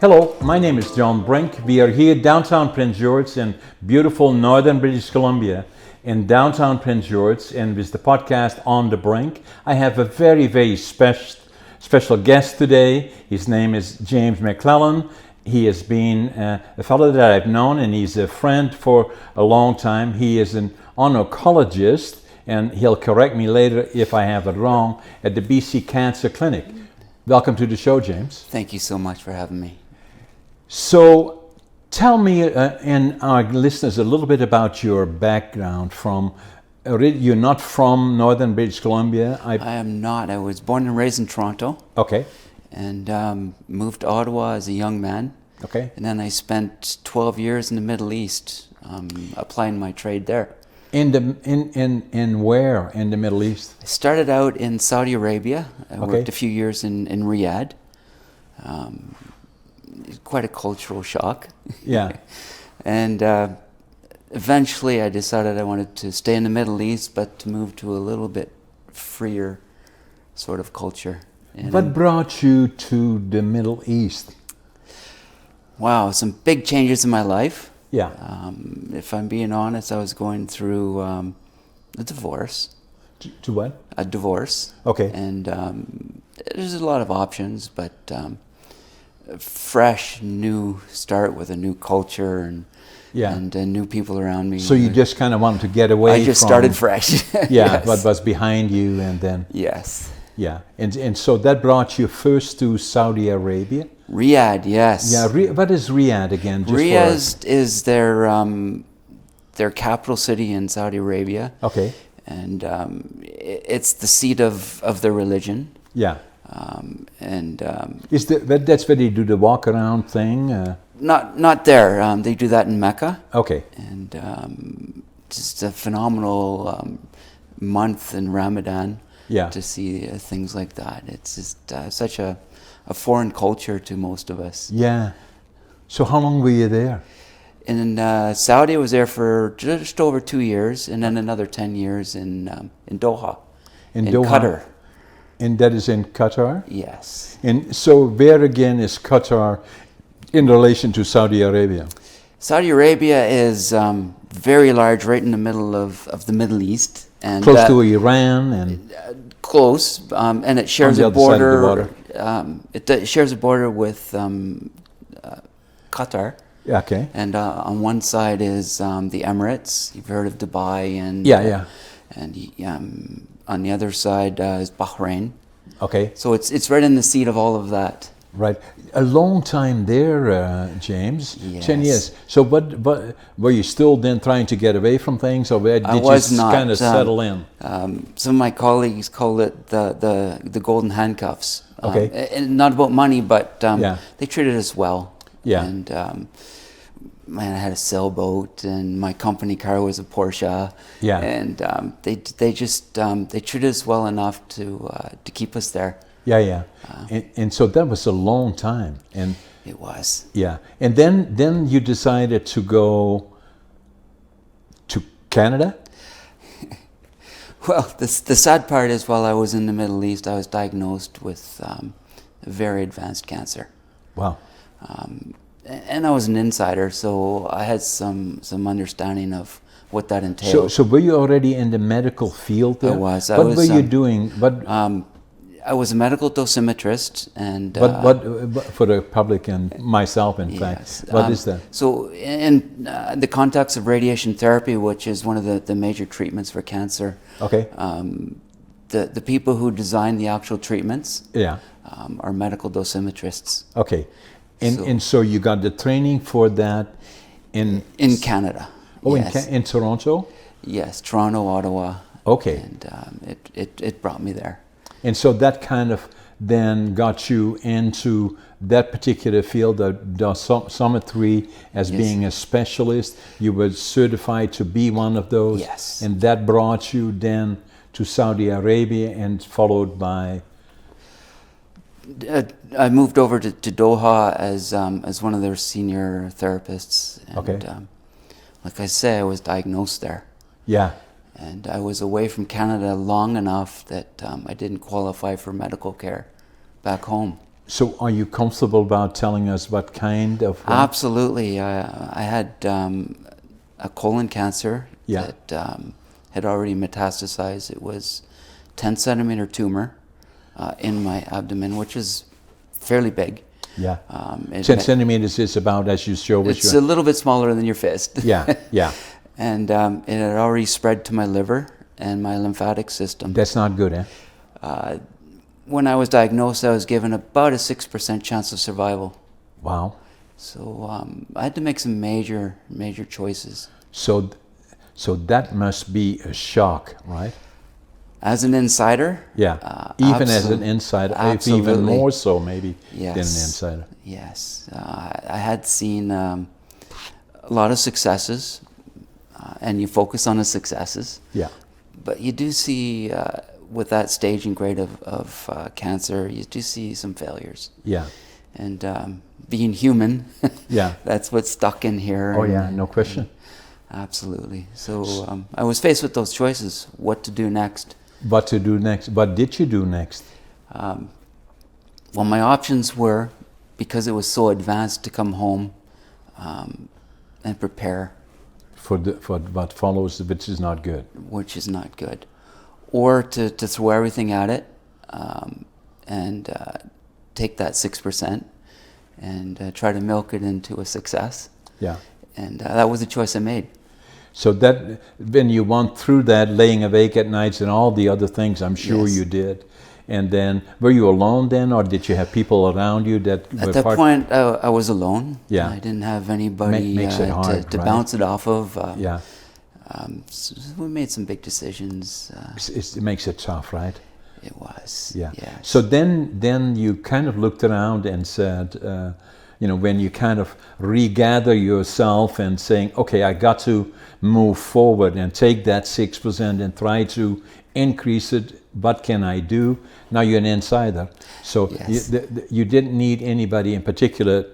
Hello, my name is John Brink. We are here downtown Prince George in beautiful northern British Columbia. In downtown Prince George, and with the podcast On the Brink, I have a very special guest today. His name is James Mclellan. He has been a fellow that I've known, and he's a friend for a long time. He is an oncologist, and he'll correct me later if I have it wrong, at the BC Cancer Clinic. Welcome to the show, James. Thank you so much for having me. So tell me and our listeners a little bit about your background. You're not from northern British Columbia? I am not. I was born and raised in Toronto. Okay. And moved to Ottawa as a young man. Okay. And then I spent 12 years in the Middle East, applying my trade there. In where in the Middle East? I started out in Saudi Arabia. I Okay. worked a few years in Riyadh. Quite a cultural shock. Yeah. And eventually I decided I wanted to stay in the Middle East, but to move to a little bit freer sort of culture. And What brought you to the Middle East? wow, some big changes in my life. Yeah. If I'm being honest, I was going through a divorce. To what? A divorce. Okay. And there's a lot of options, but a fresh, new start with a new culture and new people around me. So you just kind of wanted to get away I just started fresh. Yeah, Yes. what was behind you, and then... Yes. Yeah, and so that brought you first to Saudi Arabia? Riyadh, yes. Yeah, what is Riyadh again? Riyadh is their capital city in Saudi Arabia. Okay. And it's the seat of their religion. Yeah. Is that's where they do the walk around thing? not there. They do that in Mecca. Okay. And just a phenomenal month in Ramadan. Yeah. To see things like that. It's just such a foreign culture to most of us. Yeah. So how long were you there? In Saudi, I was there for just over 2 years, and then another 10 years in Doha. In in Doha? Qatar. And that is in Qatar? Yes. And so where again is Qatar in relation to Saudi Arabia? Saudi Arabia is very large, right in the middle of the Middle East. And Close to Iran and... Close, and it shares On the a other side of the border. water. It shares a border with Qatar. Okay. And on one side is the Emirates. You've heard of Dubai, and Yeah. and on the other side is Bahrain. Okay. So it's right in the seat of all of that. Right. A long time there, James. Yes. 10 years. So what were you still then trying to get away from things, or did I you was just not, kind of settle in? Some of my colleagues call it the golden handcuffs. Okay. And not about money, but Yeah. they treated us well. Yeah. And man, I had a sailboat, and my company car was a Porsche. Yeah. And they just they treated us well enough to keep us there. Yeah. And so that was a long time. And It was. yeah. And then you decided to go to Canada? Well, the sad part is, while I was in the Middle East, I was diagnosed with very advanced cancer. Wow. And I was an insider, so I had some understanding of what that entailed. So were you already in the medical field there? I was. What were you doing? I was a medical dosimetrist, and What for the public and myself, in fact, yes. what is that? So in the context of radiation therapy, which is one of the major treatments for cancer, Okay. the people who design the actual treatments Yeah. are medical dosimetrists Okay. And so you got the training for that in Canada. Oh, Yes. in Toronto? Yes, Toronto, Ottawa. Okay. And it brought me there. And so that kind of then got you into that particular field of dosimetry as Yes. being a specialist. You were certified to be one of those. Yes. And that brought you then to Saudi Arabia, and followed by... I moved over to Doha as one of their senior therapists. And, Okay. like I say, I was diagnosed there. Yeah. And I was away from Canada long enough that I didn't qualify for medical care back home. So are you comfortable about telling us what kind of... Absolutely. I had a colon cancer that had already metastasized. It was 10 centimeter tumor in my abdomen, which is fairly big. Yeah. 10 centimeters is about, as you show... It's a little bit smaller than your fist. Yeah, yeah. And it had already spread to my liver and my lymphatic system. That's not good, eh? When I was diagnosed, I was given about a 6% chance of survival. Wow. So I had to make some major choices. So that must be a shock, right? As an insider? Yeah, even as an insider, if even more so maybe than an insider. Yes, I had seen a lot of successes, and you focus on the successes. Yeah. But you do see, with that staging grade of cancer, you do see some failures. Yeah. And being human, yeah, that's what's stuck in here. Oh yeah, no question. Absolutely. So I was faced with those choices, what to do next. What to do next? What did you do next? Well, my options were, because it was so advanced, to come home and prepare. For what follows, which is not good. Which is not good. Or to throw everything at it and take that 6% and try to milk it into a success. Yeah. And that was the choice I made. So that when you went through that, laying awake at nights and all the other things, I'm sure you did. And then, were you alone then, or did you have people around you that were At that point, I was alone. Yeah. I didn't have anybody Makes it hard, to right? bounce it off of. Yeah. So we made some big decisions. It makes it tough, right? It was. Yeah. Yes. So then you kind of looked around and said, when you kind of regather yourself and saying, okay, I got to move forward and take that 6% and try to increase it. What can I do? Now you're an insider. So you didn't need anybody in particular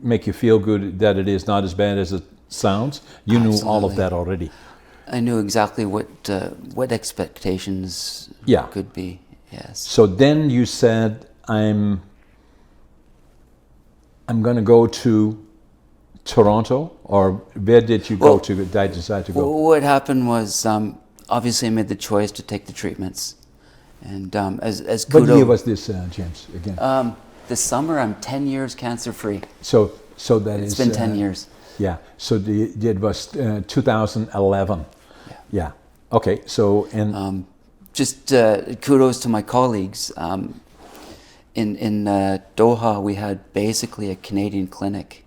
make you feel good that it is not as bad as it sounds. You knew all of that already. I knew exactly what expectations could be. Yes. So then you said, I'm going to go to Toronto, or where did you go to? Decide to go? What happened was, obviously, I made the choice to take the treatments, and as kudos. What year was this, James? Again. This summer, I'm 10 years cancer-free. So that it's been 10 years. Yeah. So it was 2011. Yeah. Okay. So and just kudos to my colleagues. In Doha, we had basically a Canadian clinic.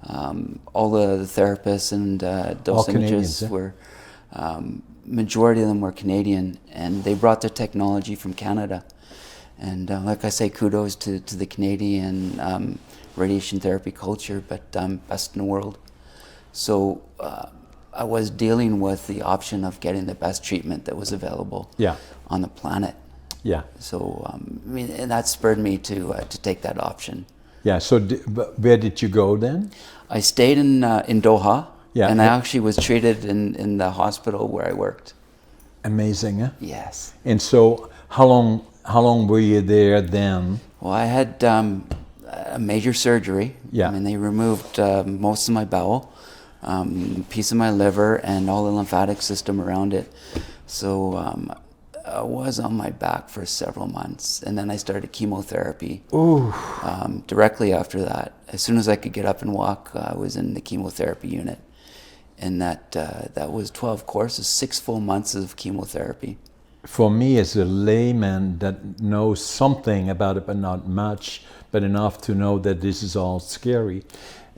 All the therapists and dosimetrists were, majority of them were Canadian, and they brought their technology from Canada. And like I say, kudos to the Canadian radiation therapy culture, but best in the world. So I was dealing with the option of getting the best treatment that was available on the planet. Yeah. So and that spurred me to take that option. Yeah. So where did you go then? I stayed in Doha. Yeah. And I actually was treated in the hospital where I worked. Amazing, huh? Yes. And so how long were you there then? Well, I had a major surgery. Yeah. I mean, they removed most of my bowel, piece of my liver, and all the lymphatic system around it. So I was on my back for several months, and then I started chemotherapy. Ooh. Directly after that. As soon as I could get up and walk, I was in the chemotherapy unit. And that was 12 courses, 6 full months of chemotherapy. For me, as a layman that knows something about it, but not much, but enough to know that this is all scary,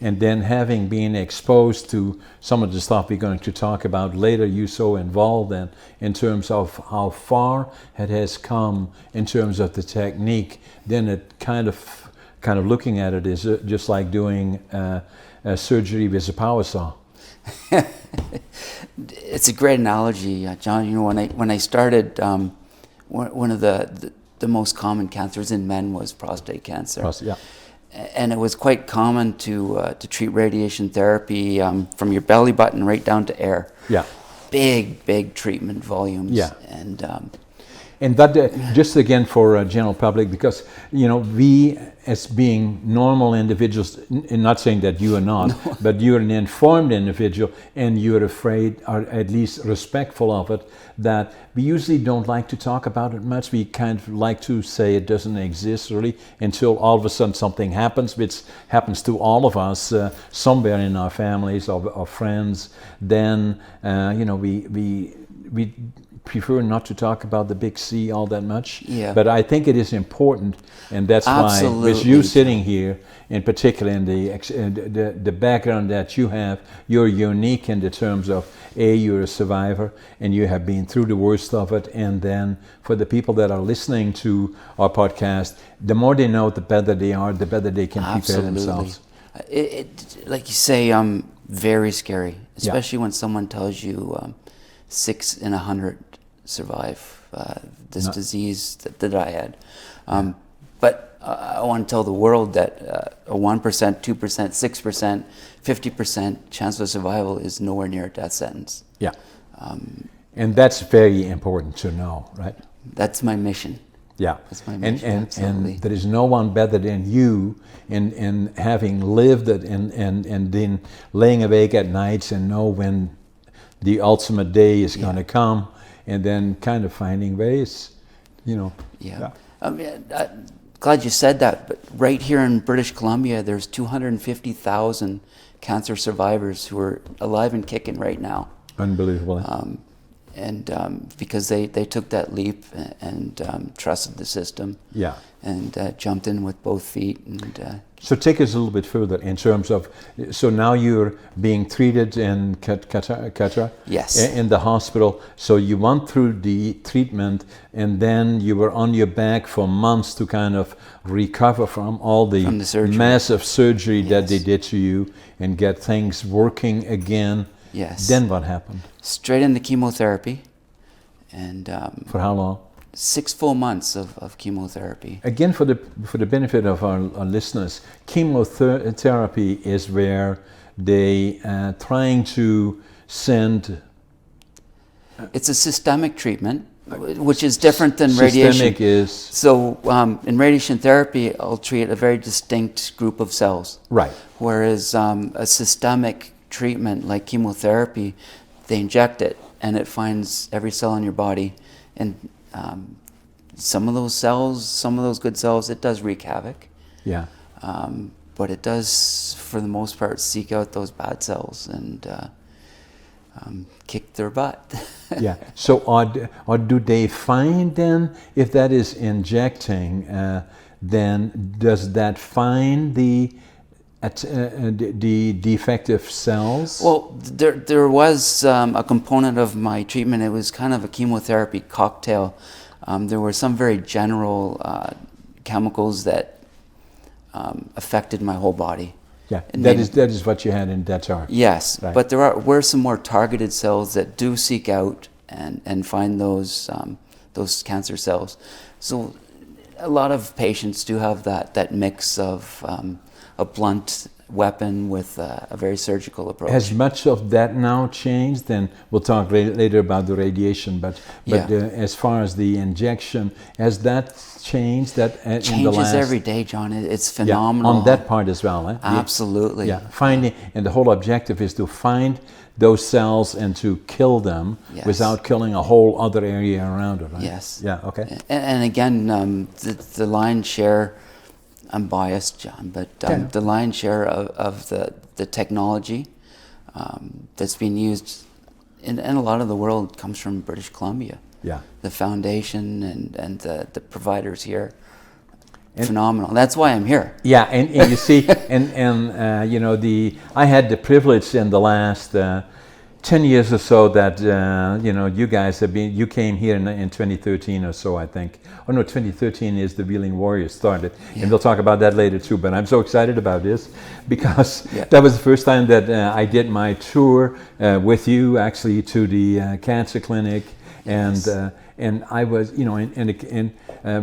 and then having been exposed to some of the stuff we're going to talk about later, you so involved in terms of how far it has come in terms of the technique, then it kind of looking at it is just like doing a surgery with a power saw. It's a great analogy, John. You know, when I started, one of the most common cancers in men was prostate cancer. And it was quite common to treat radiation therapy from your belly button right down to air. Yeah. Big treatment volumes. Yeah. And And that just again for general public, because we as being normal individuals, and not saying that you are not, but you're an informed individual and you're afraid, or at least respectful of it, that we usually don't like to talk about it much. We kind of like to say it doesn't exist really until all of a sudden something happens, which happens to all of us somewhere in our families or friends. Then we prefer not to talk about the big C all that much. Yeah. But I think it is important, and that's Absolutely. why with you sitting here, in particular in the background that you have, you're unique in the terms of you're a survivor and you have been through the worst of it, and then for the people that are listening to our podcast, the more they know, the better they are, the better they can prepare themselves. It, like you say, very scary, especially when someone tells you 6 in 100 survive this disease that I had. But I want to tell the world that a 1%, 2%, 6%, 50% chance of survival is nowhere near a death sentence. Yeah. And that's very important to know, right? That's my mission. Yeah. That's my mission, and there is no one better than you in having lived it and then laying awake at nights and know when the ultimate day is going to come, and then kind of finding ways, Yeah. Glad you said that, but right here in British Columbia, there's 250,000 cancer survivors who are alive and kicking right now. Unbelievable. Because they took that leap and trusted the system. Yeah. And jumped in with both feet. And so take us a little bit further in terms of, so now you're being treated in Qatar? Yes. In the hospital. So you went through the treatment and then you were on your back for months to kind of recover from all the massive surgery that they did to you and get things working again. Yes. Then what happened? Straight into chemotherapy. And for how long? 6 full months of chemotherapy. Again, for the benefit of our listeners, chemotherapy is where they trying to send. It's a systemic treatment, which is different than radiation. Systemic is so in radiation therapy, I'll treat a very distinct group of cells. Right. Whereas a systemic treatment like chemotherapy, they inject it and it finds every cell in your body, and some of those cells, some of those good cells, it does wreak havoc. Yeah. But it does, for the most part, seek out those bad cells and kick their butt. Yeah. So, or do they find then, if that is injecting, then does that find the defective cells? Well, there was a component of my treatment. It was kind of a chemotherapy cocktail. There were some very general chemicals that affected my whole body. Yeah, that is what you had in that chart. Yes, right. But there were some more targeted cells that do seek out and find those cancer cells. So a lot of patients do have that mix of a blunt weapon with a very surgical approach. Has much of that now changed? And we'll talk later about the radiation, but as far as the injection, has that changed? That changes in the last, every day, John. It's phenomenal. On that part as well, eh? Absolutely. Yeah, finding, and the whole objective is to find those cells and to kill them without killing a whole other area around it, right? Yes. Yeah, okay. And again, the lion's share, I'm biased, John, but the lion's share of the technology that's being used in a lot of the world comes from British Columbia. Yeah. The foundation and the providers here, phenomenal. That's why I'm here. Yeah, and you see, I had the privilege in the last 10 years or so that you guys have been. You came here in 2013 or so, I think. Oh no, 2013 is the Wheelin Warriors started, and we'll talk about that later too. But I'm so excited about this because that was the first time that I did my tour with you, actually, to the cancer clinic, and I was, and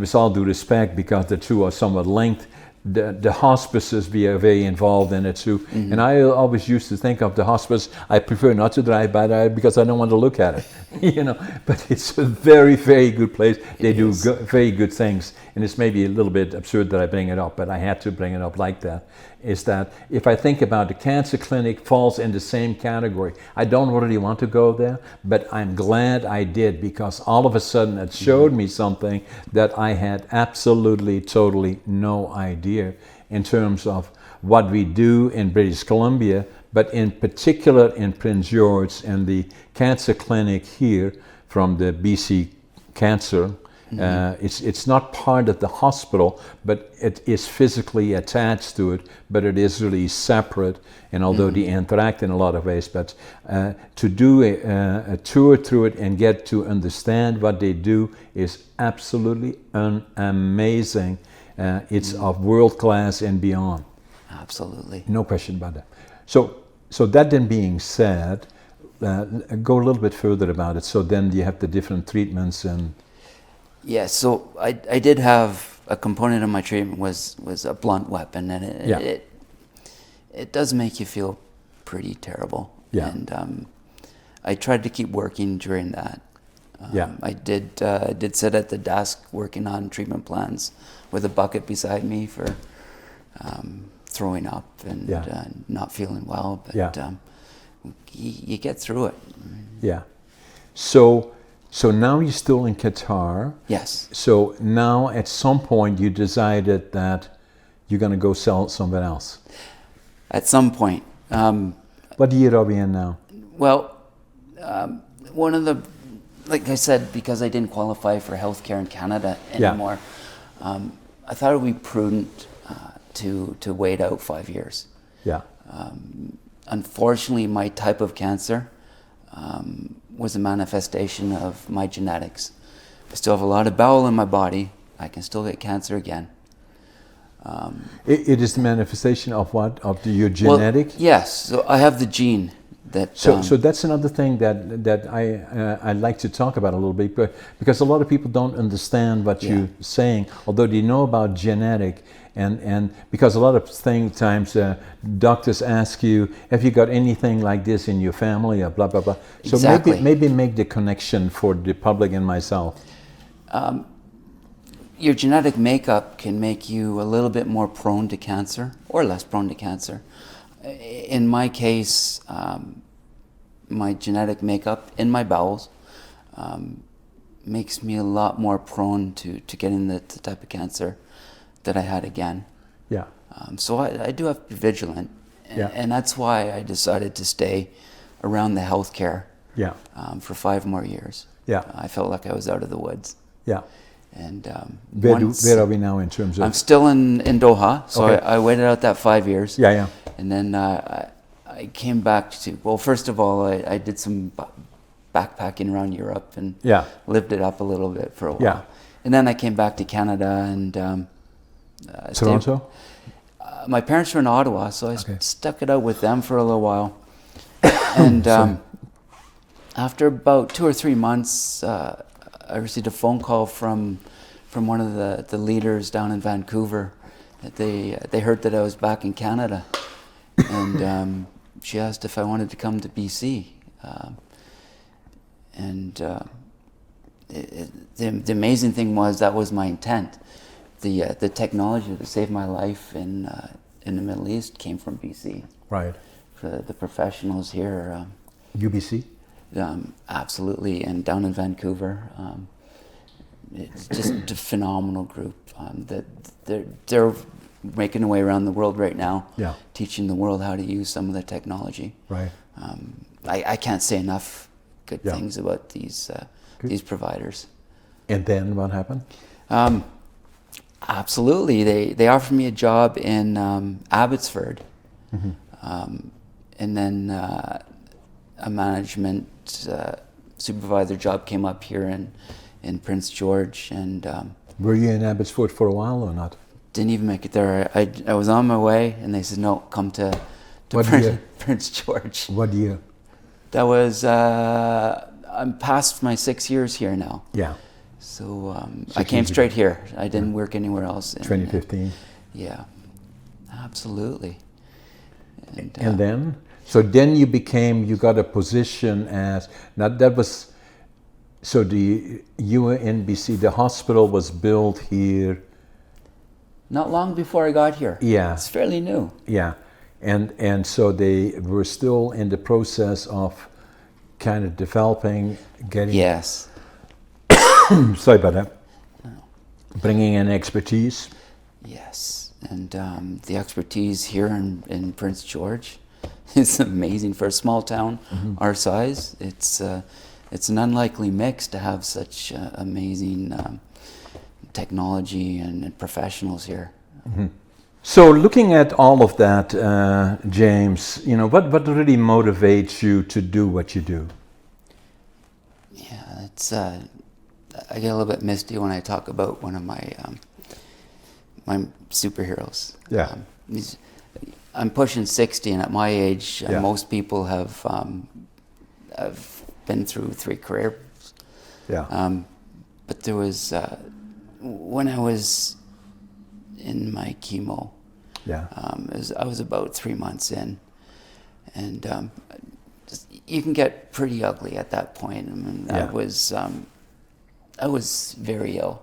with all due respect, because the two are somewhat linked, the hospices, we are very involved in it too. Mm-hmm. And I always used to think of the hospice, I prefer not to drive by there because I don't want to look at it, but it's a very, very good place. They do very good things. And it's maybe a little bit absurd that I bring it up, but I had to bring it up like that, is that if I think about the cancer clinic falls in the same category, I don't really want to go there, but I'm glad I did, because all of a sudden it showed me something that I had absolutely, totally no idea in terms of what we do in British Columbia, but in particular in Prince George and the cancer clinic here from the BC Cancer. It's not part of the hospital, but it is physically attached to it, but it is really separate. And although they interact in a lot of ways, but to do a tour through it and get to understand what they do is absolutely amazing. It's of world class and beyond. Absolutely. No question about that. So that then being said, go a little bit further about it. So then you have the different treatments and... Yeah, so I did have a component of my treatment was a blunt weapon, and it does make you feel pretty terrible. Yeah. And I tried to keep working during that. Yeah. I did sit at the desk working on treatment plans with a bucket beside me for throwing up and not feeling well. But you get through it. Yeah. So now you're still in Qatar. Yes. So now at some point you decided that you're going to go sell somewhere else. At some point. What year are we in now? Well, one of the, like I said, because I didn't qualify for healthcare in Canada anymore, I thought it would be prudent to wait out 5 years. Yeah. Unfortunately, my type of cancer was a manifestation of my genetics. I still have a lot of bowel in my body. I can still get cancer again. It is the manifestation of what? Of your genetic? Well, yes. So I have the gene that. So that's another thing that I'd like to talk about a little bit, because a lot of people don't understand what you're saying, although they know about genetic. And because a lot of times doctors ask you, have you got anything like this in your family, or blah, blah, blah. So exactly. maybe make the connection for the public and myself. Your genetic makeup can make you a little bit more prone to cancer or less prone to cancer. In my case, my genetic makeup in my bowels makes me a lot more prone to getting the type of cancer that I had again. Yeah. So I do have to be vigilant, and that's why I decided to stay around the healthcare for 5 more years. Yeah. I felt like I was out of the woods. Yeah. And where are we now in terms of? I'm still in Doha, so Okay. I waited out that 5 years. Yeah. And then I came back to, well, first of all, I did some backpacking around Europe and lived it up a little bit for a while. Yeah. And then I came back to Canada and Toronto? My parents were in Ottawa, so I stuck it out with them for a little while. And after about 2 or 3 months, I received a phone call from one of the leaders down in Vancouver. That they heard that I was back in Canada, and she asked if I wanted to come to BC. The amazing thing was that was my intent. The technology that saved my life in the Middle East came from BC. Right. For the professionals here. UBC? Absolutely, and down in Vancouver. It's just a phenomenal group. That they're making their way around the world right now, teaching the world how to use some of the technology. Right. I can't say enough good things about these providers. And then what happened? Absolutely, they offered me a job in Abbotsford, and then a management supervisor job came up here in Prince George, and were you in Abbotsford for a while or not? Didn't even make it there. I was on my way, and they said, no, come to Prince George. What year? That was, I'm past my 6 years here now. Yeah. So I came straight here. I didn't work anywhere else. 2015. Yeah. absolutely. And then, so then you got a position as, now that was, so the UNBC, the hospital was built here. Not long before I got here. Yeah. It's fairly new. Yeah. And so they were still in the process of kind of developing, getting, Yes. sorry about that, bringing in expertise. Yes. And the expertise here in Prince George is amazing for a small town our size. It's an unlikely mix to have such amazing technology and professionals here. So looking at all of that, James, what really motivates you to do what you do? Yeah, it's I get a little bit misty when I talk about one of my my superheroes. Yeah. I'm pushing 60, and at my age, Yeah. most people have been through 3 careers. Yeah. But there was when I was in my chemo. Yeah. I was about 3 months in, and you can get pretty ugly at that point. I mean, Yeah. I was very ill.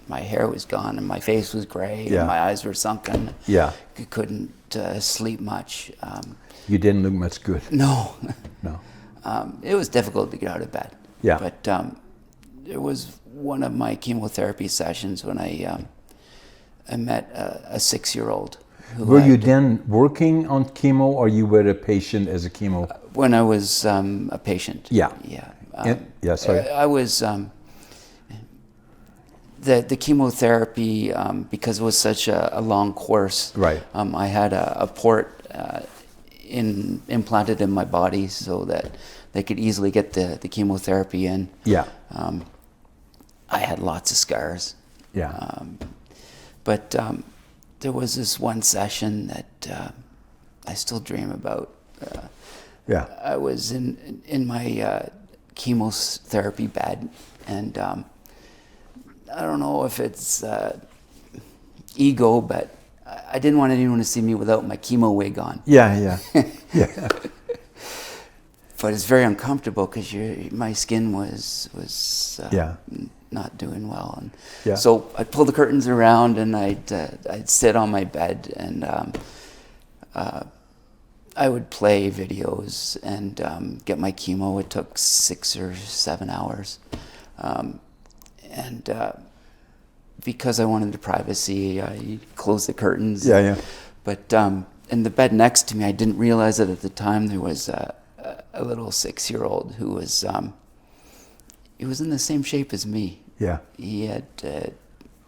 My hair was gone, and my face was gray, Yeah. and my eyes were sunken. Yeah. I couldn't sleep much. You didn't look much good. No. No. It was difficult to get out of bed. Yeah. But there was one of my chemotherapy sessions when I met a 6-year-old. Were you then working on chemo, or you were a patient as a chemo? When I was a patient. Yeah. Yeah. Sorry. I was the chemotherapy because it was such a long course. Right. I had a port implanted in my body so that they could easily get the chemotherapy in. Yeah. I had lots of scars. Yeah. But there was this one session that I still dream about. Yeah. I was in my chemotherapy bed, and I don't know if it's ego, but I didn't want anyone to see me without my chemo wig on. Yeah. Yeah. But it's very uncomfortable because my skin was Yeah. not doing well, and Yeah. so I'd pull the curtains around, and I'd sit on my bed, and I would play videos and get my chemo. It took 6 or 7 hours, and because I wanted the privacy, I closed the curtains. Yeah. But in the bed next to me, I didn't realize that at the time there was a little 6-year-old who was he was in the same shape as me. Yeah. He had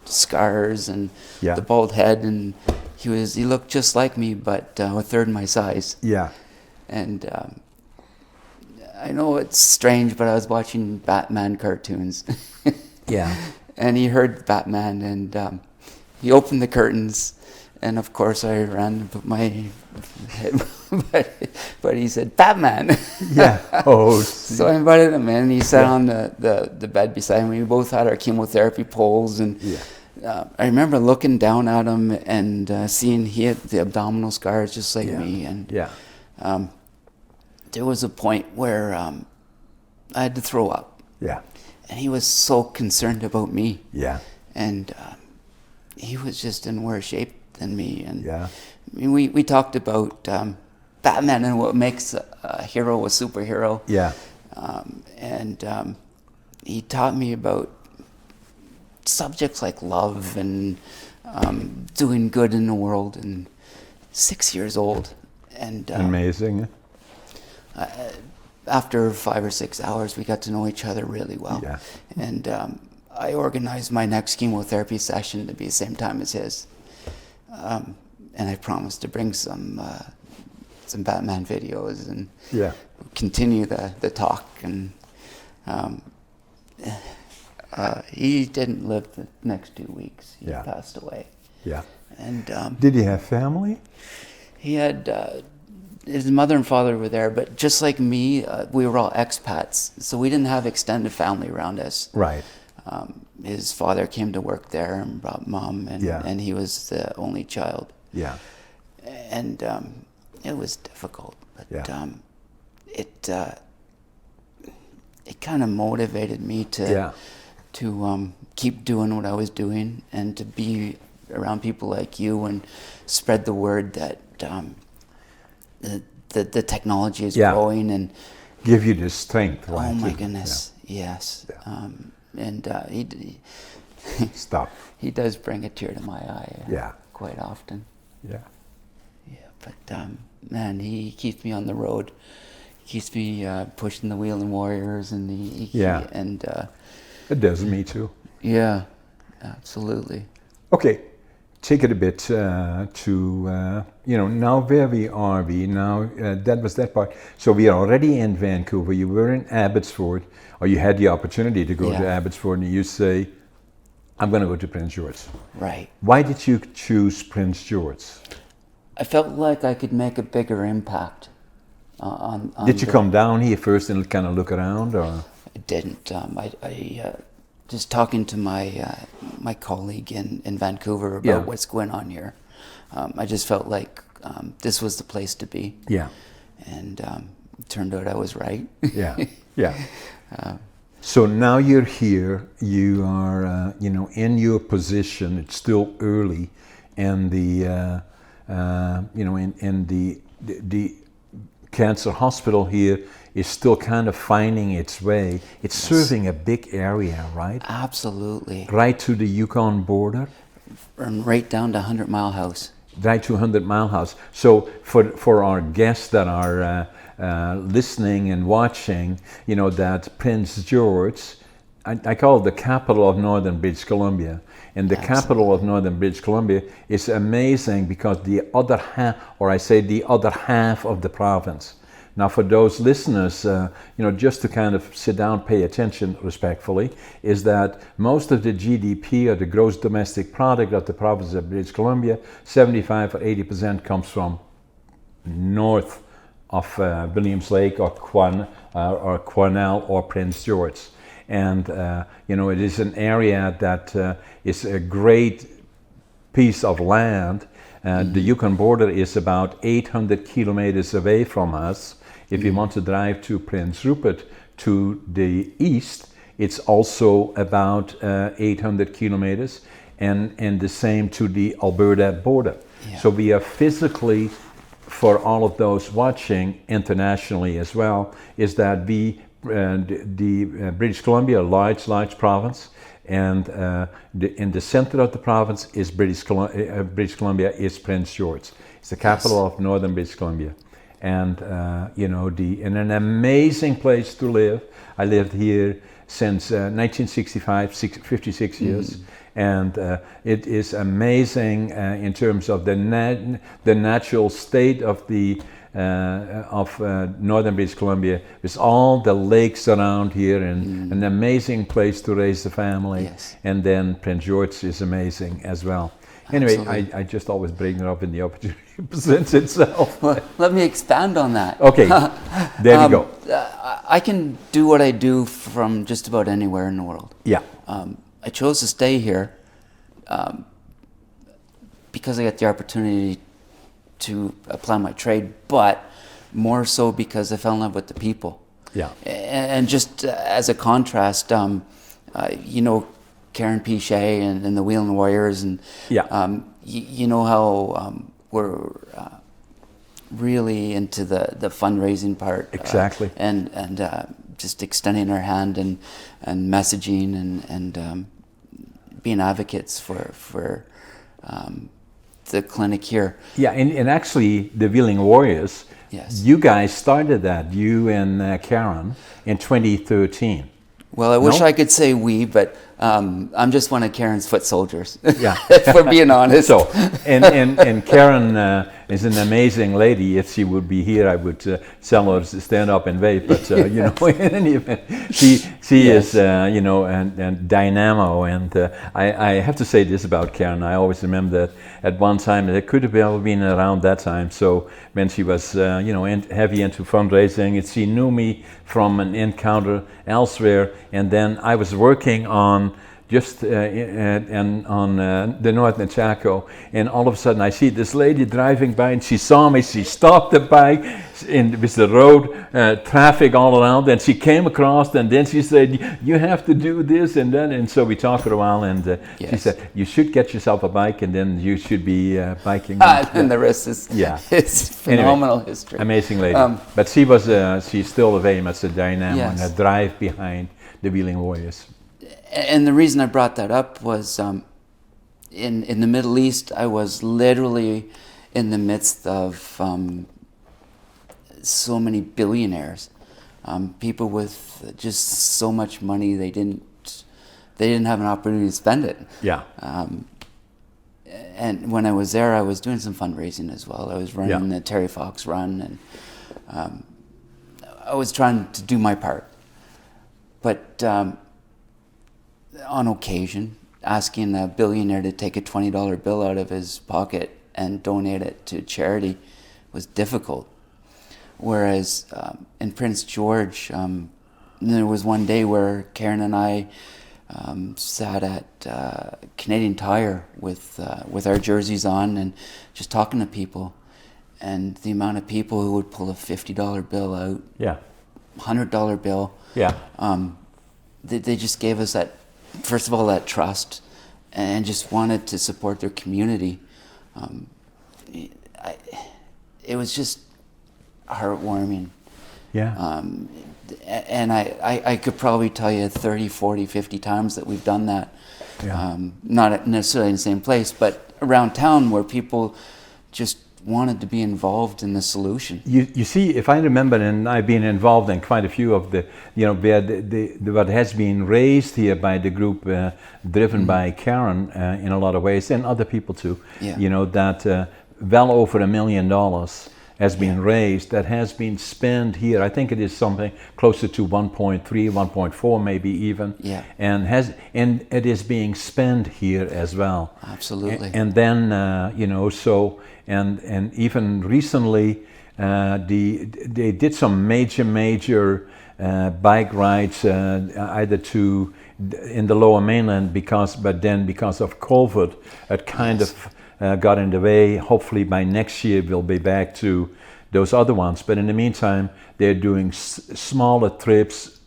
scars and Yeah. the bald head, and he looked just like me, but a third my size. Yeah. And I know it's strange, but I was watching Batman cartoons. Yeah. And he heard Batman, and he opened the curtains, and of course I ran to put my head, but he said, "Batman." Yeah. Oh. So I invited him in, and he sat on the bed beside me. We both had our chemotherapy poles, and I remember looking down at him and seeing he had the abdominal scars just like me. And there was a point where I had to throw up. Yeah. And he was so concerned about me. Yeah. And he was just in worse shape than me. And Yeah. I mean, we talked about Batman and what makes a hero a superhero. Yeah. And he taught me about subjects like love and doing good in the world. And 6 years old. And Amazing. after 5 or 6 hours, we got to know each other really well. Yeah. And I organized my next chemotherapy session to be the same time as his. And I promised to bring some Batman videos and continue the talk. And he didn't live the next 2 weeks. He passed away. Yeah. And did he have family? he had his mother and father were there, but just like me, we were all expats, so we didn't have extended family around us. Right. his father came to work there and brought mom, and he was the only child. Yeah. And it was difficult, but it kind of motivated me to keep doing what I was doing and to be around people like you and spread the word that the technology is growing and give you the strength. Right? Oh my goodness, yes. Yeah. And he Stop. He does bring a tear to my eye. Quite often. Yeah. Yeah, but man, he keeps me on the road. He keeps me pushing the Wheelin Warriors and it does me too. Yeah, absolutely. Okay, take it a bit to now where we are. That was that part. So we are already in Vancouver. You were in Abbotsford, or you had the opportunity to go to Abbotsford, and you say, "I'm going to go to Prince George." Right. Why did you choose Prince George? I felt like I could make a bigger impact on Did you come down here first and kind of look around, or? I didn't. I just talking to my colleague in Vancouver about what's going on here. I just felt like this was the place to be. Yeah. And it turned out I was right. Yeah. So now you're here. You are, in your position. It's still early, and the the cancer hospital here is still kind of finding its way. It's serving a big area, right? Absolutely. Right to the Yukon border? And right down to 100 Mile House. Right to 100 Mile House. So for our guests that are listening and watching, that Prince George, I call it the capital of Northern British Columbia. And the capital of Northern British Columbia is amazing because the other half of the province. Now, for those listeners, just to kind of sit down, pay attention respectfully, is that most of the GDP, or the gross domestic product of the province of British Columbia, 75 or 80% comes from north of Williams Lake or Quesnel or Prince George. And, it is an area that is a great piece of land. The Yukon border is about 800 kilometers away from us. If you want to drive to Prince Rupert to the east, it's also about 800 kilometers, and the same to the Alberta border. Yeah. So we are physically, for all of those watching internationally as well, is that the British Columbia, a large province, and in the center of the province is British Columbia is Prince George. It's the capital of Northern British Columbia, and in an amazing place to live. I lived here since 1965, 56 years, and it is amazing in terms of the natural state of the Northern British Columbia, with all the lakes around here, and an amazing place to raise the family. Yes. And then Prince George is amazing as well. Anyway, I just always bring it up when the opportunity presents itself. Well, let me expand on that. Okay, there we go. I can do what I do from just about anywhere in the world. Yeah. I chose to stay here because I got the opportunity to apply my trade, but more so because I fell in love with the people. Yeah. And just as a contrast, Karen Pichet and the Wheelin Warriors, and you know how we're really into the fundraising part. Exactly. And just extending our hand and messaging and being advocates for the clinic here. Yeah, and actually the Wheelin Warriors, yes, you guys started that, you and Karen, in 2013. Well, I wish I could say we, but I'm just one of Karen's foot soldiers. Yeah, if we're being honest. So, and Karen is an amazing lady. If she would be here, I would tell her to stand up and wait. But in any event, she Yes. is and dynamo. And I have to say this about Karen. I always remember that at one time, it could have been around that time. So when she was heavy into fundraising, she knew me from an encounter elsewhere, and then I was working on just and on the North Chaco, and all of a sudden I see this lady driving by, and she saw me. She stopped the bike, and with the road traffic all around, and she came across, and then she said, "You have to do this," and then, and so we talked for a while, and Yes. she said, "You should get yourself a bike, and then you should be biking." And the rest is it's phenomenal history. Amazing lady, but she's still very much a dynamo and a drive behind the Wheelin Warriors. And the reason I brought that up was in the Middle East, I was literally in the midst of so many billionaires, people with just so much money they didn't have an opportunity to spend it. Yeah. And when I was there, I was doing some fundraising as well. I was running the Terry Fox Run, and I was trying to do my part. But on occasion, asking a billionaire to take a $20 bill out of his pocket and donate it to charity was difficult. Whereas in Prince George, there was one day where Karen and I sat at Canadian Tire with our jerseys on and just talking to people, and the amount of people who would pull a $50 bill out, $100 bill, they just gave us that, first of all, that trust, and just wanted to support their community. It was just heartwarming. And I could probably tell you 30, 40, 50 times that we've done that. Not necessarily in the same place, but around town where people just wanted to be involved in the solution. You see, if I remember, and I've been involved in quite a few of the, where what has been raised here by the group driven by Karen in a lot of ways, and other people too, that well over $1 million has been raised, that has been spent here. I think it is something closer to 1.3, 1.4 maybe even. And it is being spent here as well. Absolutely. And then, and even recently, they did some major bike rides either in the Lower Mainland, but then because of COVID, it kind of got in the way. Hopefully by next year we'll be back to those other ones. But in the meantime, they're doing smaller trips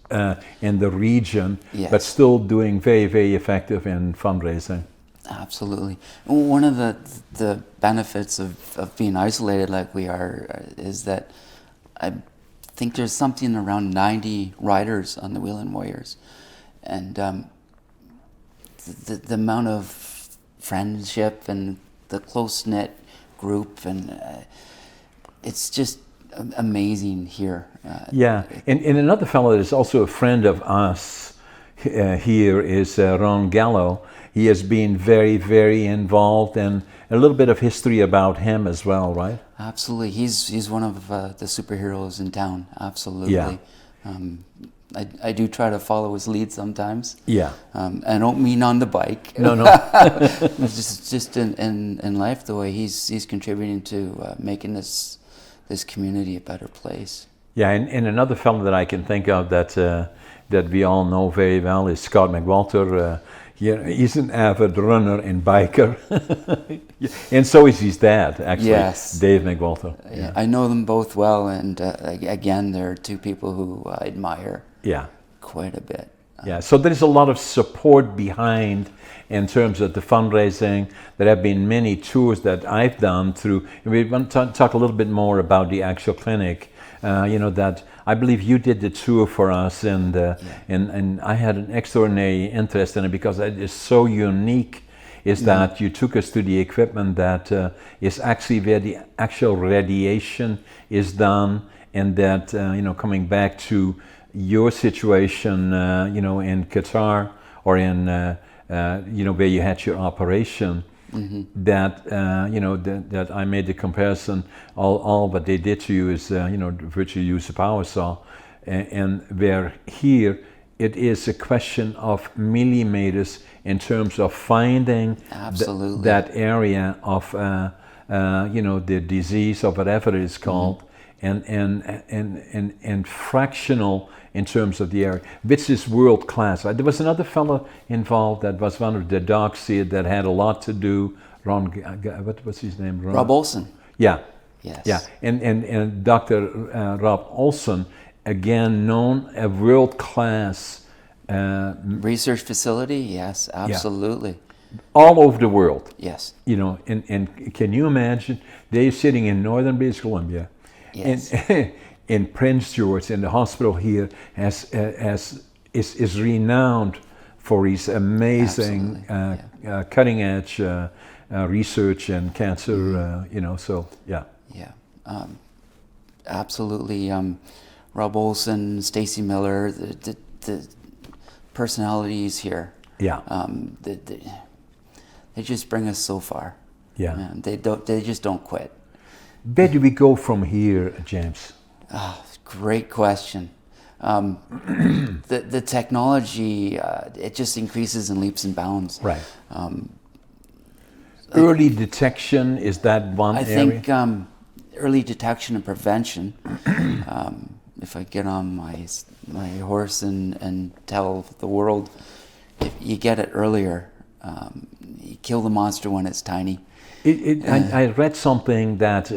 in the region, but still doing very, very effective in fundraising. Absolutely. One of the benefits of being isolated like we are is that I think there's something around 90 riders on the Wheelin Warriors. And the amount of friendship and the close-knit group, and it's just amazing here. And another fellow that is also a friend of us here is Ron Gallo. He has been very, very involved, and a little bit of history about him as well, right? Absolutely. He's one of the superheroes in town, absolutely. I do try to follow his lead sometimes. I don't mean on the bike. No. just in life, the way he's contributing to making this community a better place. And another fellow that I can think of that we all know very well is Scott McWalter. He's an avid runner and biker, and so is his dad, actually, Dave McWalter. I know them both well, and again, they're two people who I admire quite a bit. So there's a lot of support behind in terms of the fundraising. There have been many tours that I've done through. We want to talk a little bit more about the actual clinic. That I believe you did the tour for us, and I had an extraordinary interest in it because it is so unique. Is that you took us to the equipment that is actually where the actual radiation is done, and that coming back to your situation, in Qatar or in where you had your operation. That that I made the comparison. All what they did to you is virtually use a power saw, and where here it is a question of millimeters in terms of finding that area of the disease or whatever it is called, and fractional in terms of the area, which is world class. There was another fellow involved that was one of the docs here that had a lot to do. What was his name? Rob Olson. Yeah. Yes. Yeah. And Dr. Rob Olson, again known a world class research facility. Yes, absolutely. Yeah. All over the world. Yes. You know, and can you imagine? They're sitting in northern British Columbia. Yes. In Prince George, in the hospital here, is renowned for his amazing cutting edge research and cancer. You know, so yeah. Yeah, absolutely. Rob Olson, Stacy Miller, the personalities here. Yeah. They just bring us so far. Yeah. They just don't quit. Where do we go from here, James? Great question. The technology, it just increases in leaps and bounds. Right. Early detection, is that one area? I think early detection and prevention. If I get on my horse and tell the world, if you get it earlier, you kill the monster when it's tiny. I read something that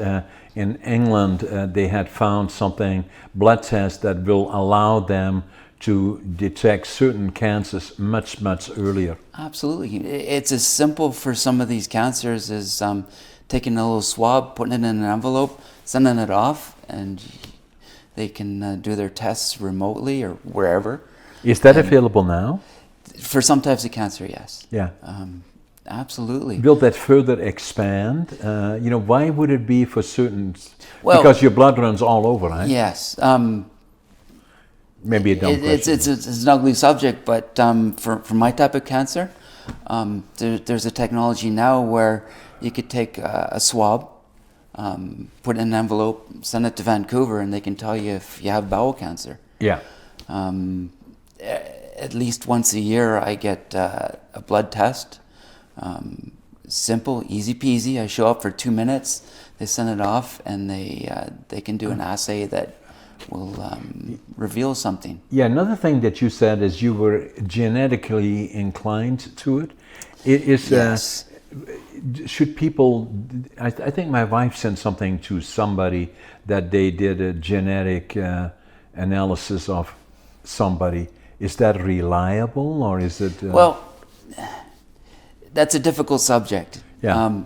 in England they had found blood tests that will allow them to detect certain cancers much earlier. Absolutely. It's as simple for some of these cancers as taking a little swab, putting it in an envelope, sending it off, and they can do their tests remotely or wherever. Is that available now? For some types of cancer, yes. Yeah. Absolutely. Will that further expand? You know, why would it be for certain? Well, because your blood runs all over, right? Yes. Maybe a dumb question. It's an ugly subject, but for my type of cancer, there's a technology now where you could take a swab, put it in an envelope, send it to Vancouver, and they can tell you if you have bowel cancer. Yeah. At least once a year, I get a blood test. Simple, easy peasy. I show up for 2 minutes. They send it off, and they can do an assay that will reveal something. Yeah, another thing that you said is you were genetically inclined to it. It is. Yes. Should people? I think my wife sent something to somebody that they did a genetic analysis of somebody. Is that reliable, or is it? Well, that's a difficult subject. Yeah.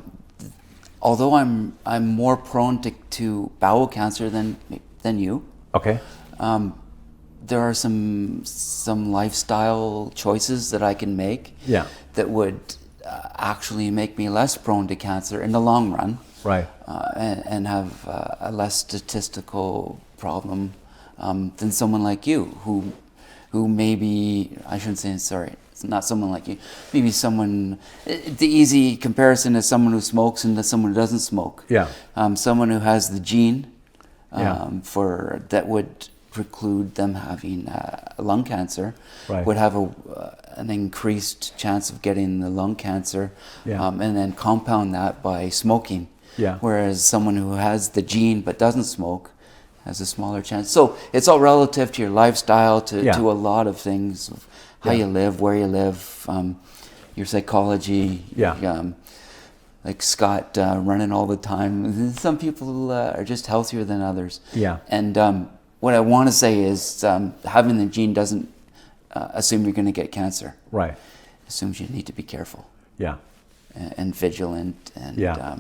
Although I'm more prone to bowel cancer than you. Okay. There are some lifestyle choices that I can make. Yeah. That would actually make me less prone to cancer in the long run. Right. And have a less statistical problem than someone like you who maybe, I shouldn't say, sorry, it's not someone like you, maybe someone, the easy comparison is someone who smokes and someone who doesn't smoke. Yeah. Someone who has the gene Yeah. that would preclude them having lung cancer, Right. would have an increased chance of getting the lung cancer, Yeah. and then compound that by smoking. Yeah. Whereas someone who has the gene but doesn't smoke has a smaller chance. So it's all relative to your lifestyle, to a lot of things, of how you live, where you live, your psychology. Yeah. Like Scott running all the time. Some people are just healthier than others. Yeah. And what I want to say is having the gene doesn't assume you're going to get cancer. Right. It assumes you need to be careful. Yeah. And vigilant and, Yeah.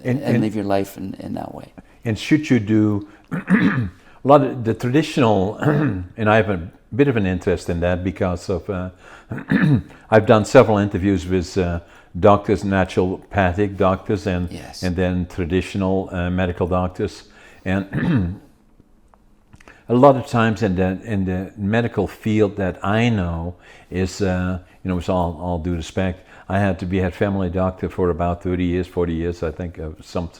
and live your life in that way. And should you do a lot of the traditional, and I have a bit of an interest in that because of, I've done several interviews with doctors, naturopathic doctors, and then traditional medical doctors. And a lot of times in the medical field that I know is, with all due respect, I had family doctor for about 30 years, 40 years, I think, of some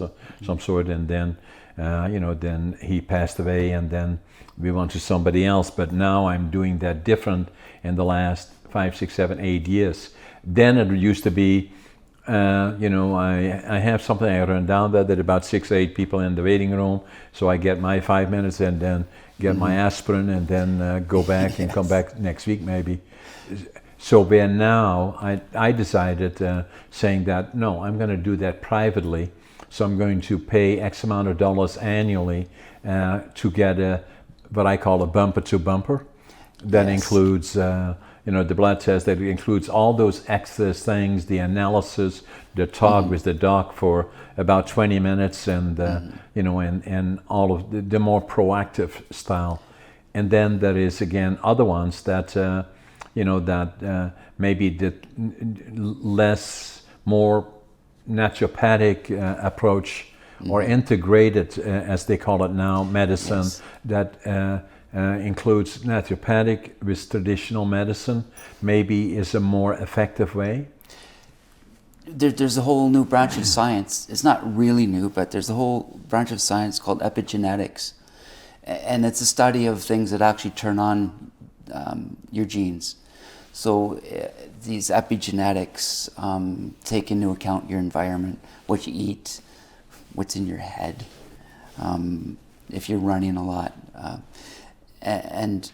sort, and then, then he passed away, and then we went to somebody else. But now I'm doing that different in the last 5, 6, 7, 8 years. Then it used to be I have something I run down there that about 6 or 8 people in the waiting room, so I get my 5 minutes and then get my aspirin and then go back and come back next week maybe. So where now I decided saying that no, I'm going to do that privately, so I'm going to pay X amount of dollars annually to get what I call a bumper to bumper. That includes the blood test, that includes all those extra things, the analysis, the talk with the doc for about 20 minutes, and and all of the more proactive style. And then there is again other ones that maybe the more naturopathic approach, or integrated, as they call it now, medicine that includes naturopathic with traditional medicine, maybe is a more effective way. There's a whole new branch of science. It's not really new, but there's a whole branch of science called epigenetics. And it's a study of things that actually turn on your genes. So these epigenetics take into account your environment, what you eat, what's in your head, if you're running a lot. And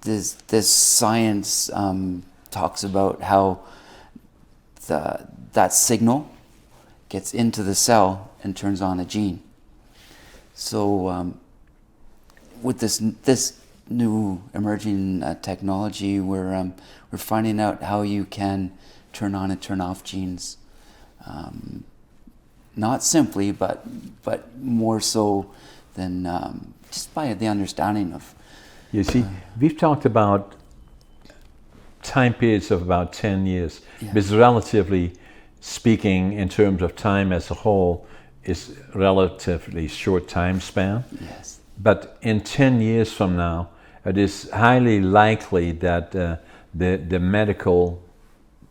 this science talks about how that signal gets into the cell and turns on a gene. So with this new emerging technology, we're finding out how you can turn on and turn off genes. Not simply, but more so than just by the understanding of. You see, we've talked about time periods of about 10 years, which relatively speaking, in terms of time as a whole, is relatively short time span. Yes. But in 10 years from now, it is highly likely that the medical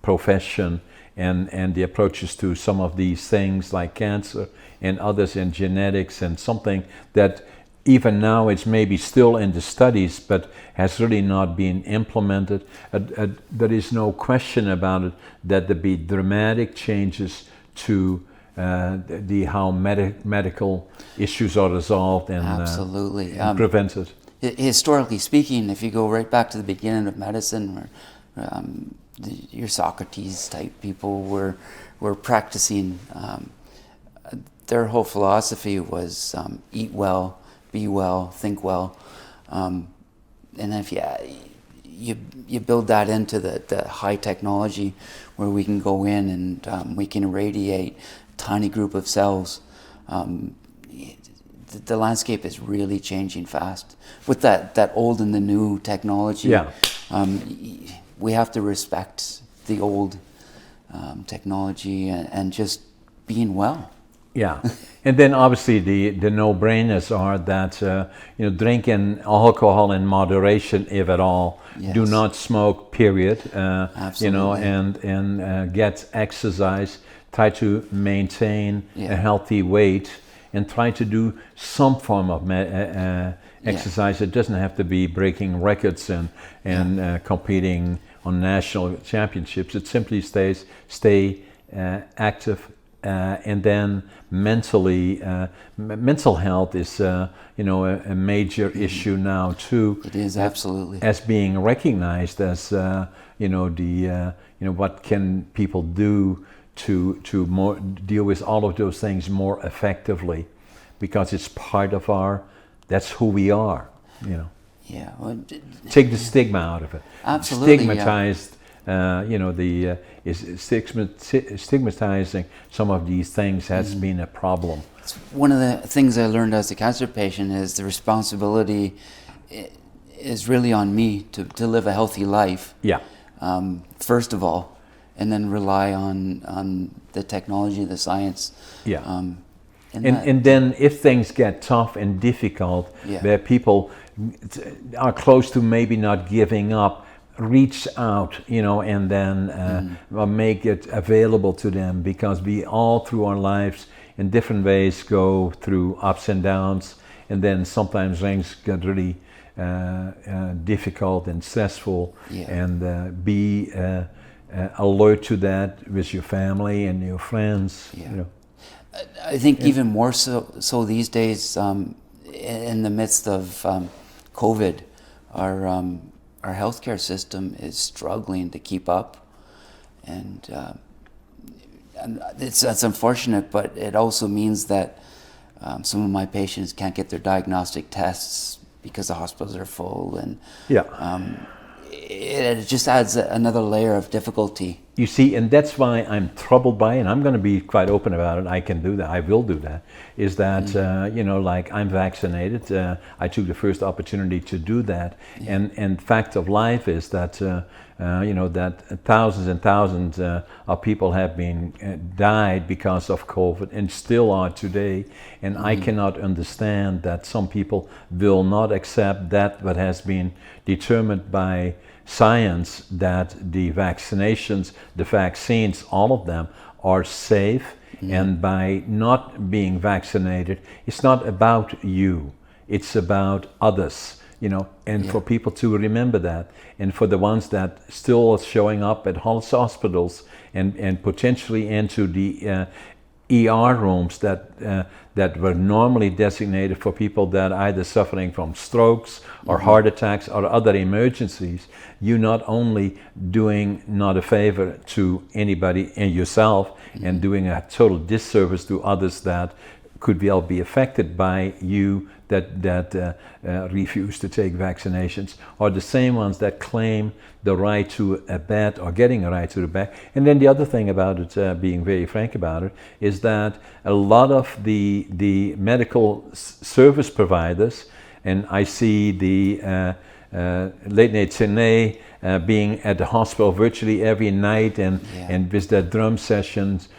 profession and the approaches to some of these things like cancer and others in genetics, and something that even now it's maybe still in the studies but has really not been implemented. There is no question about it that there be dramatic changes to how medical issues are resolved and, absolutely. And prevented. Historically speaking, if you go right back to the beginning of medicine, where your Socrates type people were practicing, their whole philosophy was eat well, be well, think well, and if you build that into the high technology where we can go in and we can irradiate a tiny group of cells, the landscape is really changing fast. With that old and the new technology, we have to respect the old technology and just being well. Yeah, and then obviously the no-brainers are that drinking alcohol in moderation, if at all. Yes. Do not smoke. Period. Absolutely. And get exercise. Try to maintain a healthy weight, and try to do some form of exercise. It doesn't have to be breaking records and competing on national championships. It simply stay active. And then mentally, mental health is a major issue now too. It is, absolutely. As being recognized as what can people do to more deal with all of those things more effectively, because it's part of that's who we are. Yeah. Well, take the stigma out of it. Absolutely. Stigmatized. Stigmatizing some of these things has been a problem. One of the things I learned as a cancer patient is the responsibility is really on me to live a healthy life. Yeah. First of all, and then rely on the technology, the science. Yeah. And then if things get tough and difficult, where people are close to maybe not giving up, reach out, and then make it available to them, because we all through our lives in different ways go through ups and downs, and then sometimes things get really difficult and stressful, and be alert to that with your family and your friends? Yeah. You know? I think even more so these days, in the midst of COVID, our healthcare system is struggling to keep up, and that's unfortunate. But it also means that some of my patients can't get their diagnostic tests because the hospitals are full, and it just adds another layer of difficulty. You see, and that's why I'm troubled by, and I'm going to be quite open about it. I can do that. I will do that. Is that like I'm vaccinated. I took the first opportunity to do that, and fact of life is that that thousands and thousands of people have been died because of COVID, and still are today. And I cannot understand that some people will not accept that what has been determined by science, that the vaccinations, the vaccines, all of them are safe. And by not being vaccinated, it's not about you, it's about others, and for people to remember that. And for the ones that still are showing up at hospitals and potentially into the ER rooms that were normally designated for people that are either suffering from strokes or heart attacks or other emergencies, you're not only doing not a favor to anybody and yourself, and doing a total disservice to others that could well be affected by you that refuse to take vaccinations, or the same ones that claim the right to a bed or getting a right to the bed. And then the other thing about it, being very frank about it, is that a lot of the medical service providers, and I see the late night Sine being at the hospital virtually every night, and with their drum sessions,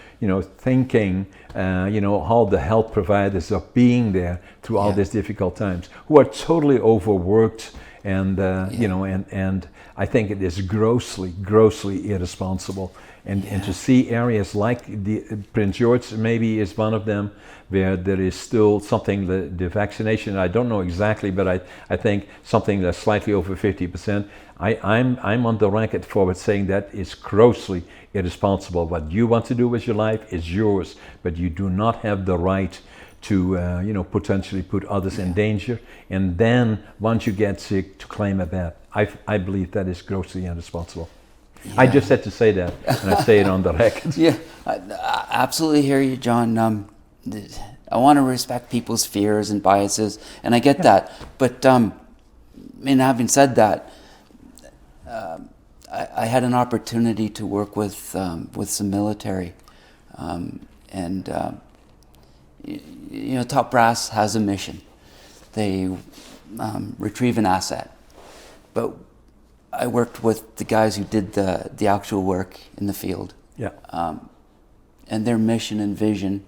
thinking, how the health providers are being there through all these difficult times, who are totally overworked, and and I think it is grossly irresponsible. And to see areas like the Prince George maybe is one of them, where there is still something, the vaccination, I don't know exactly, but I think something that's slightly over 50%. I'm on the record for saying that is grossly irresponsible. What you want to do with your life is yours, but you do not have the right to potentially put others in danger, and then once you get sick, to claim a bed. I believe that is grossly irresponsible. Yeah. I just had to say that, and I say it on the record. Yeah, I absolutely hear you, John. I want to respect people's fears and biases, and I get that. But having said that, I had an opportunity to work with some military, and top brass has a mission. They retrieve an asset, but I worked with the guys who did the actual work in the field. Yeah. And their mission and vision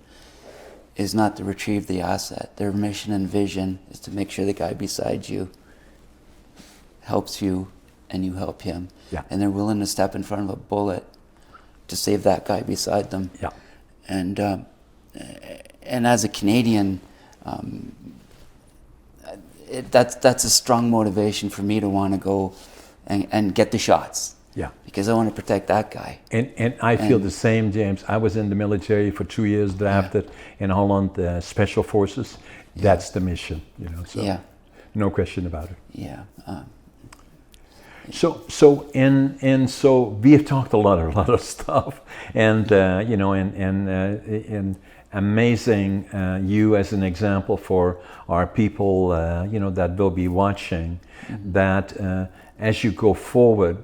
is not to retrieve the asset. Their mission and vision is to make sure the guy beside you helps you and you help him. Yeah. And they're willing to step in front of a bullet to save that guy beside them. Yeah. And as a Canadian, that's a strong motivation for me to want to go and get the shots. Yeah. Because I want to protect that guy. And I feel the same, James. I was in the military for 2 years, drafted in Holland, Special Forces. That's the mission, so no question about it. Yeah. So we have talked a lot of stuff, and and amazing you as an example for our people that will be watching, that as you go forward,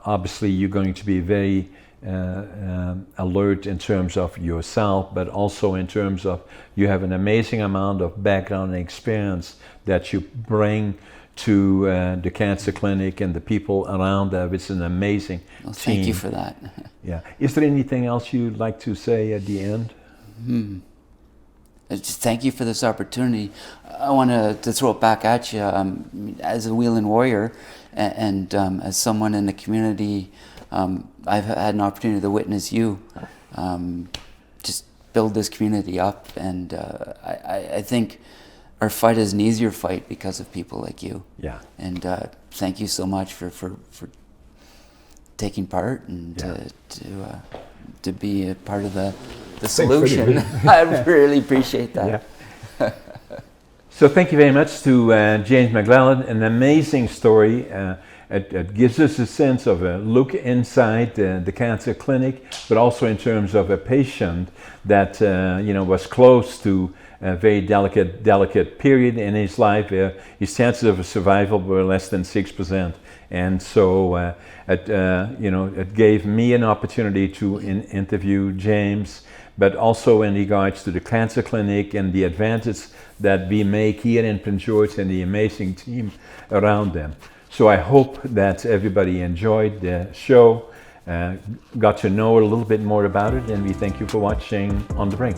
obviously you're going to be very alert in terms of yourself, but also in terms of you have an amazing amount of background and experience that you bring to the cancer clinic and the people around that. It's an amazing team. Thank you for that. Yeah. Is there anything else you'd like to say at the end? Just thank you for this opportunity. I want to throw it back at you. As a Wheelin Warrior and as someone in the community, I've had an opportunity to witness you just build this community up, and I think our fight is an easier fight because of people like you. Yeah. And thank you so much for taking part and to be a part of the Thanks for solution. I really appreciate that. Yeah. So thank you very much to James Mclellan. An amazing story. It gives us a sense of a look inside the cancer clinic, but also in terms of a patient that was close to a very delicate period in his life. His chances of survival were less than 6%, and so it gave me an opportunity to interview James, but also in regards to the cancer clinic and the advances that we make here in Prince George and the amazing team around them. So I hope that everybody enjoyed the show, got to know a little bit more about it, and we thank you for watching On the Brink.